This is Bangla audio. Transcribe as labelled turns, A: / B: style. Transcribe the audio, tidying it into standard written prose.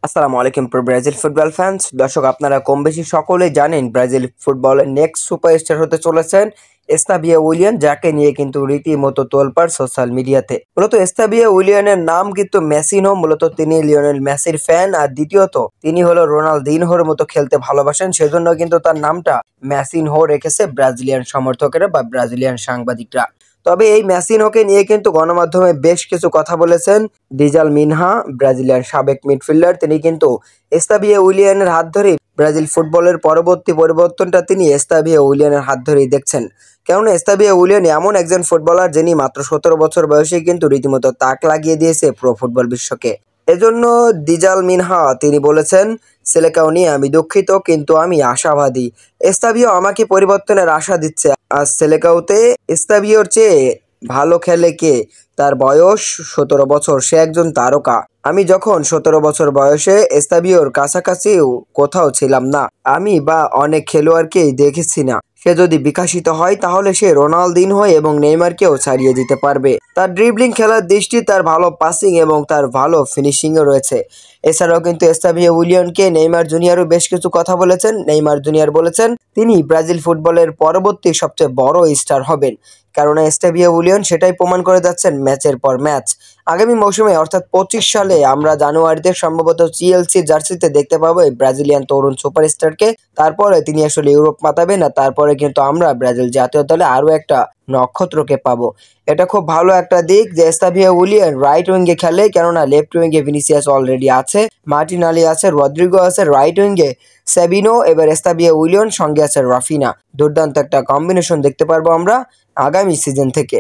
A: আসসালামু আলাইকুম ব্রাজিল ফুটবল ফ্যান্স। দর্শক, আপনারা কম বেশি সকলেই জানেন ব্রাজিল ফুটবলের নেক্সট সুপারস্টার হতে চলেছেন এস্তাবিও উইলিয়ান, যাকে নিয়ে কিন্তু রীতিমতো তোলপাড় সোশ্যাল মিডিয়াতে। মূলত এস্তাবিও উইলিয়ানের নাম কিন্তু মেসিনো, মূলত তিনি লিওনেল মেসির ফ্যান, আর দ্বিতীয়ত তিনি হলো রোনালদিনহোর মতো খেলতে ভালোবাসেন, সেজন্য কিন্তু তার নামটা মেসিনহো রেখেছে ব্রাজিলিয়ান সমর্থকেরা বা ব্রাজিলিয়ান সাংবাদিকরা। তবে এই মেসিনহোকে নিয়ে কিন্তু গণমাধ্যমে বেশ কিছু কথা বলেছেন ডিজাল মিনহা, ব্রাজিলিয়ান সাবেক মিডফিল্ডার। তিনি কিন্তু এস্তাবিও উইলিয়ানের হাত ধরেই ব্রাজিল ফুটবলের পরবর্তী পরিবর্তনটা তিনি এস্তাবিও উইলিয়ানের হাত ধরেই দেখছেন। কেননা এস্তাবিও উইলিয়ান এমন একজন ফুটবলার যিনি মাত্র 17 বছর বয়সে কিন্তু রীতিমতো তাক লাগিয়ে দিয়েছে প্রো ফুটবল বিশ্বকে। এজন্য ডিজাল মিনহা তিনি বলেছেন, সেলেকাও নিয়ে আমি দুঃখিত, কিন্তু আমি আশাবাদী। এস্তাবিও আমাকে পরিবর্তনের আশা দিচ্ছে। আর সেলেকাওতে এস্তাবিওর চেয়ে ভালো খেলে কে? তার বয়স 17 বছর, সে একজন তারকা। আমি যখন 17 বছর বয়সে এস্তাবিওর কাছাকাছিও কোথাও ছিলাম না, আমি বা অনেক খেলোয়াড়কেই দেখেছি না। সে যদি বিকশিত হয় তাহলে সে রোনালদিনহো এবং নেইমারকেও ছাড়িয়ে দিতে পারবে। তার ড্রিবলিং খেলার দৃষ্টি, তার ভালো পাসিং এবং তার ভালো ফিনিশিংও রয়েছে। এছাড়াও কিন্তু এস্তাবিও উইলিয়ানকে নেইমার জুনিয়রও বেশ কিছু কথা বলেছেন। নেইমার জুনিয়র বলেছেন তিনি ব্রাজিল ফুটবলের পরবর্তী সবচেয়ে বড় স্টার হবেন, কারণ এস্তাবিও উইলিয়ান সেটাই প্রমাণ করে যাচ্ছেন ম্যাচের পর ম্যাচ। আগামী মৌসুমে অর্থাৎ 25 সালে আমরা জানুয়ারিতে সম্ভবত চিএলসি জার্সিতে দেখতে পাবো এই ব্রাজিলিয়ান তরুণ সুপারস্টারকে। তারপরে তিনি আসলে ইউরোপ মাতাবেন, আর তারপরে কিন্তু আমরা ব্রাজিল জাতীয় দলে আরও একটা নক্ষত্রকে পাবো। এটা খুব ভালো একটা দিক যে এস্তাবিও উইলিয়ান রাইট উইঙ্গে খেলে, কেননা লেফট উইঙ্গে ভিনিসিয়াস অলরেডি আছে, মার্টিনালি আছে, রদ্রিগো আছে, রাইট উইঙ্গে সেবিনো, এবার এস্তাবিও উইলিয়ান, সঙ্গে আছে রাফিনা। দুর্দান্ত একটা কম্বিনেশন দেখতে পারবো আমরা আগামী সিজন থেকে।